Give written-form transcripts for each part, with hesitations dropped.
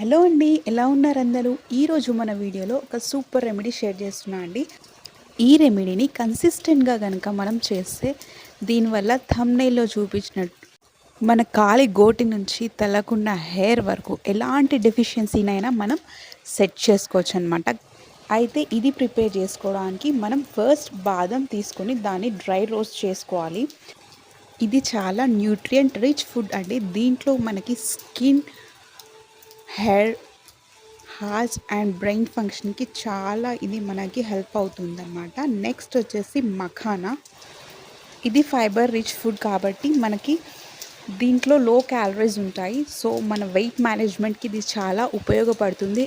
Hello అండి, ఎలా ఉన్నారు అందరూ? ఈరోజు మన వీడియోలో ఒక సూపర్ రెమెడీ షేర్ చేస్తున్నా అండి. ఈ రెమెడీని కన్సిస్టెంట్గా కనుక మనం చేస్తే దీనివల్ల థంబ్నెయిల్లో చూపించినట్టు మన కాలి గోటి నుంచి తలకున్న హెయిర్ వరకు ఎలాంటి డెఫిషియన్సీనైనా మనం సెట్ చేసుకోవచ్చు అనమాట. అయితే ఇది ప్రిపేర్ చేసుకోవడానికి మనం ఫస్ట్ బాదం తీసుకొని దాన్ని డ్రై రోస్ట్ చేసుకోవాలి. ఇది చాలా న్యూట్రియంట్ రిచ్ ఫుడ్ అండి. దీంట్లో మనకి skin, hair, heart and brain ఫంక్షన్కి చాలా ఇది మనకి హెల్ప్ అవుతుందన్నమాట. నెక్స్ట్ వచ్చేసి మఖానా. ఇది ఫైబర్ రిచ్ ఫుడ్ కాబట్టి మనకి దీంట్లో లో క్యాలరీస్ ఉంటాయి. సో మన వెయిట్ మేనేజ్మెంట్కి ఇది చాలా ఉపయోగపడుతుంది.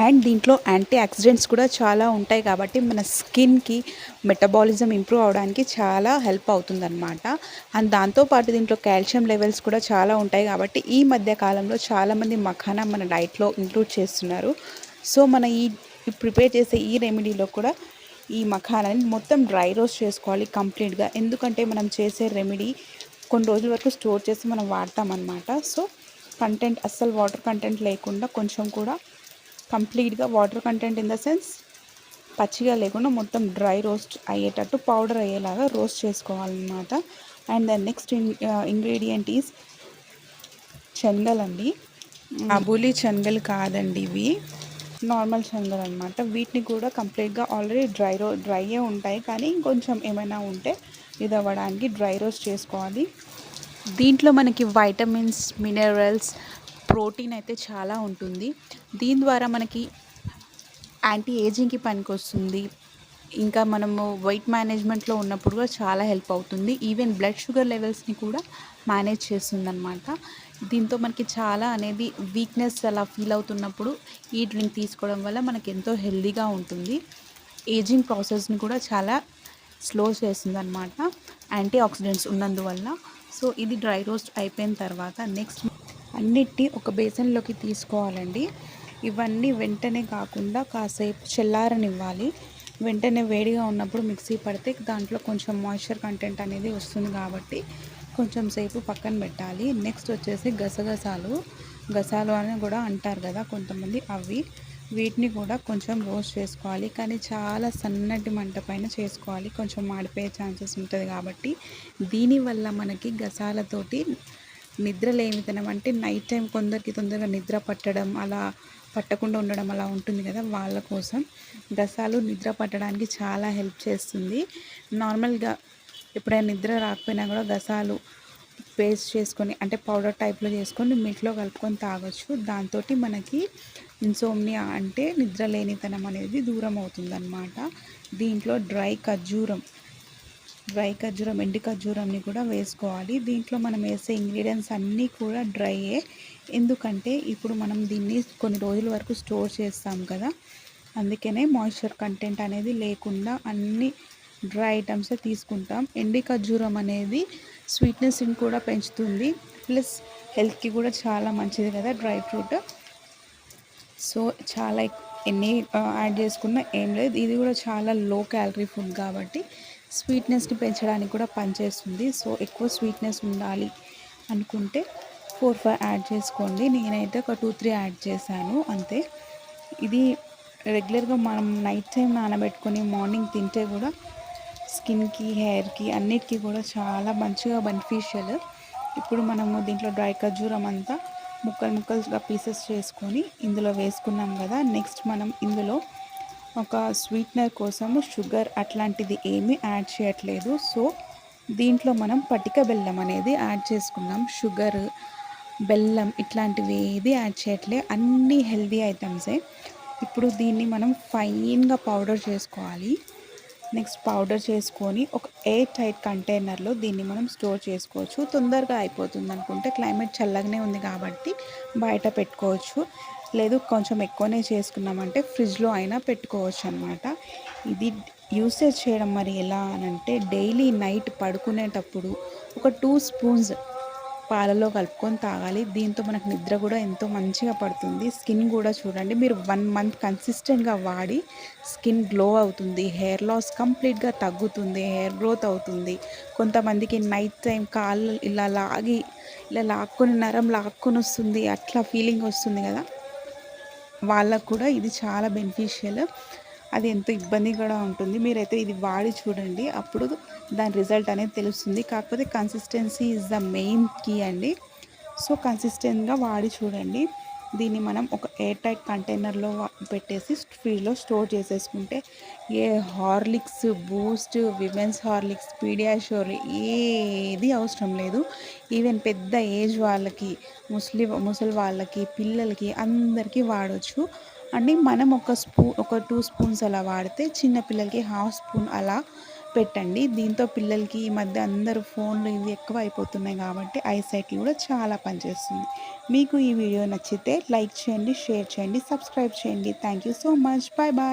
అండ్ దీంట్లో యాంటీ ఆక్సిడెంట్స్ కూడా చాలా ఉంటాయి కాబట్టి మన స్కిన్కి మెటబాలిజం ఇంప్రూవ్ అవడానికి చాలా హెల్ప్ అవుతుందన్నమాట. అండ్ దాంతోపాటు దీంట్లో కాల్షియం లెవెల్స్ కూడా చాలా ఉంటాయి కాబట్టి ఈ మధ్య కాలంలో చాలామంది మఖానా మన డైట్లో ఇంక్లూడ్ చేస్తున్నారు. సో మన ఈ ప్రిపేర్ చేసే ఈ రెమెడీలో కూడా ఈ మఖానాని మొత్తం డ్రై రోస్ట్ చేసుకోవాలి కంప్లీట్గా. ఎందుకంటే మనం చేసే రెమెడీ కొన్ని రోజుల వరకు స్టోర్ చేసి మనం వాడతామన్నమాట. సో కంటెంట్ అస్సలు వాటర్ కంటెంట్ లేకుండా కొంచెం కూడా కంప్లీట్గా water content in the sense పచ్చిగా లేకుండా మొత్తం డ్రై రోస్ట్ అయ్యేటట్టు పౌడర్ అయ్యేలాగా రోస్ట్ చేసుకోవాలన్నమాట. And the next ingredient is శనగలండి. కాబూలీ శనగలు కాదండి, ఇవి నార్మల్ శనగలు అనమాట. వీటిని కూడా కంప్లీట్గా ఆల్రెడీ డ్రైయే ఉంటాయి కానీ ఇంకొంచెం ఏమైనా ఉంటే ఇది అవ్వడానికి డ్రై రోస్ట్ చేసుకోవాలి. దీంట్లో మనకి వైటమిన్స్, మినరల్స్, ప్రోటీన్ అయితే చాలా ఉంటుంది. దీని ద్వారా మనకి యాంటీ ఏజింగ్కి పనికొస్తుంది. ఇంకా మనము వెయిట్ మేనేజ్మెంట్లో ఉన్నప్పుడు కూడా చాలా హెల్ప్ అవుతుంది. ఈవెన్ బ్లడ్ షుగర్ లెవెల్స్ని కూడా మేనేజ్ చేస్తుందన్నమాట. దీంతో మనకి చాలా అనేది వీక్నెస్ అలా ఫీల్ అవుతున్నప్పుడు ఈ డ్రింక్ తీసుకోవడం వల్ల మనకి ఎంతో హెల్తీగా ఉంటుంది. ఏజింగ్ ప్రాసెస్ని కూడా చాలా స్లో చేస్తుందన్నమాట యాంటీ ఆక్సిడెంట్స్ ఉన్నందువల్ల. సో ఇది డ్రై రోస్ట్ అయిపోయిన తర్వాత నెక్స్ట్ అన్నిటినీ ఒక బేసన్లోకి తీసుకోవాలండి. ఇవన్నీ వెంటనే కాకుండా కాసేపు చల్లారనివ్వాలి. వెంటనే వేడిగా ఉన్నప్పుడు మిక్సీ పడితే దాంట్లో కొంచెం మాయిశ్చర్ కంటెంట్ అనేది వస్తుంది కాబట్టి కొంచెం సేపు పక్కన పెట్టాలి. నెక్స్ట్ వచ్చేసి గసాలు అని కూడా అంటారు కదా కొంతమంది, వీటిని కూడా కొంచెం రోస్ట్ చేసుకోవాలి. కానీ చాలా సన్నటి మంట పైన చేసుకోవాలి, కొంచెం మాడిపోయే ఛాన్సెస్ ఉంటుంది కాబట్టి. దీనివల్ల మనకి గసాలతోటి నిద్రలేమితనం, అంటే నైట్ టైం కొందరికి తొందరగా నిద్ర పట్టడం, అలా పట్టకుండా ఉండడం అలా ఉంటుంది కదా, వాళ్ళ కోసం గసాలు నిద్ర పట్టడానికి చాలా హెల్ప్ చేస్తుంది. నార్మల్గా ఎప్పుడైనా నిద్ర రాకపోయినా కూడా గసాలు పేస్ట్ చేసుకొని, అంటే పౌడర్ టైప్లో చేసుకొని మిల్క్లో కలుపుకొని తాగొచ్చు. దాంతో మనకి ఇన్సోమ్నియా అంటే నిద్రలేనితనం అనేది దూరం అవుతుందన్నమాట. దీంట్లో డ్రై ఖర్జూరం, ఎండు ఖర్జూరంని కూడా వేసుకోవాలి. దీంట్లో మనం వేసే ఇంగ్రీడియంట్స్ అన్నీ కూడా డ్రైయే. ఎందుకంటే ఇప్పుడు మనం దీన్ని కొన్ని రోజుల వరకు స్టోర్ చేస్తాం కదా, అందుకనే మాయిశ్చర్ కంటెంట్ అనేది లేకుండా అన్ని డ్రై ఐటమ్సే తీసుకుంటాం. ఎండు ఖర్జూరం అనేది స్వీట్నెస్ని కూడా పెంచుతుంది, ప్లస్ హెల్త్కి కూడా చాలా మంచిది కదా డ్రై ఫ్రూట్. సో చాలా ఎన్ని యాడ్ చేసుకున్నా ఏం లేదు. ఇది కూడా చాలా లో క్యాలరీ ఫుడ్ కాబట్టి స్వీట్నెస్ని పెంచడానికి కూడా పనిచేస్తుంది. సో ఎక్కువ స్వీట్నెస్ ఉండాలి అనుకుంటే 4-5 యాడ్ చేసుకోండి. నేనైతే ఒక 2-3 యాడ్ చేశాను అంతే. ఇది రెగ్యులర్గా మనం నైట్ టైం నానబెట్టుకొని మార్నింగ్ తింటే కూడా స్కిన్కి, హెయిర్కి అన్నిటికీ కూడా చాలా మంచిగా బెనిఫిషియల్. ఇప్పుడు మనము దీంట్లో డ్రై ఖర్జూరం అంతా ముక్కలుగా పీసెస్ చేసుకొని ఇందులో వేసుకున్నాం కదా. నెక్స్ట్ మనం ఇందులో ఒక స్వీట్నర్ కోసము షుగర్ అట్లాంటిది ఏమీ యాడ్ చేయట్లేదు. సో దీంట్లో మనం పటిక బెల్లం అనేది యాడ్ చేసుకున్నాం. షుగర్, బెల్లం ఇట్లాంటివి ఏది యాడ్ చేయట్లే, అన్నీ హెల్దీ ఐటమ్సే. ఇప్పుడు దీన్ని మనం ఫైన్గా పౌడర్ చేసుకోవాలి. నెక్స్ట్ పౌడర్ చేసుకొని ఒక ఎయిర్ టైట్ కంటైనర్లో దీన్ని మనం స్టోర్ చేసుకోవచ్చు. తొందరగా అయిపోతుంది అనుకుంటే క్లైమేట్ చల్లగానే ఉంది కాబట్టి బయట పెట్టుకోవచ్చు, లేదు కొంచెం ఎక్కువనే చేసుకున్నామంటే ఫ్రిడ్జ్లో అయినా పెట్టుకోవచ్చు అనమాట. ఇది యూసేజ్ చేయడం మరి ఎలా అనంటే డైలీ నైట్ పడుకునేటప్పుడు ఒక 2 స్పూన్స్ పాలలో కలుపుకొని తాగాలి. దీంతో మనకు నిద్ర కూడా ఎంతో మంచిగా పడుతుంది. స్కిన్ కూడా చూడండి, మీరు 1 మంత్ కన్సిస్టెంట్గా వాడి స్కిన్ గ్లో అవుతుంది, హెయిర్ లాస్ కంప్లీట్గా తగ్గుతుంది, హెయిర్ గ్రోత్ అవుతుంది. కొంతమందికి నైట్ టైం కాళ్ళు ఇలా లాక్కొని నరం లాక్కొని వస్తుంది, అట్లా ఫీలింగ్ వస్తుంది కదా, వాళ్ళకు కూడా ఇది చాలా బెనిఫిషియల్. అది ఎంతో ఇబ్బంది కూడా ఉంటుంది. మీరైతే ఇది వాడి చూడండి, అప్పుడు దాని రిజల్ట్ అనేది తెలుస్తుంది. కాకపోతే consistency is the main key అండి. సో కన్సిస్టెంట్గా వాడి చూడండి. దీన్ని మనం ఒక ఎయిర్ టైట్ కంటైనర్లో పెట్టేసి ఫ్రిడ్జ్లో స్టోర్ చేసేసుకుంటే ఏ హార్లిక్స్, బూస్ట్, విమెన్స్ హార్లిక్స్, పీడియాష్యూర్ ఏది అవసరం లేదు. ఈవెన్ పెద్ద ఏజ్ వాళ్ళకి, ముసలి వాళ్ళకి, పిల్లలకి అందరికీ వాడవచ్చు అండి. మనం ఒక 2 స్పూన్స్ అలా వాడితే, చిన్నపిల్లలకి 1/2 స్పూన్ అలా పెట్టండి. దీంతో పిల్లలకి ఈ మధ్య అందరూ ఫోన్లు ఇవి ఎక్కువ అయిపోతున్నాయి కాబట్టి ఐసైట్ కూడా చాలా పనిచేస్తుంది. మీకు ఈ వీడియో నచ్చితే లైక్ చేయండి, షేర్ చేయండి, సబ్స్క్రైబ్ చేయండి. Thank you so much. Bye bye.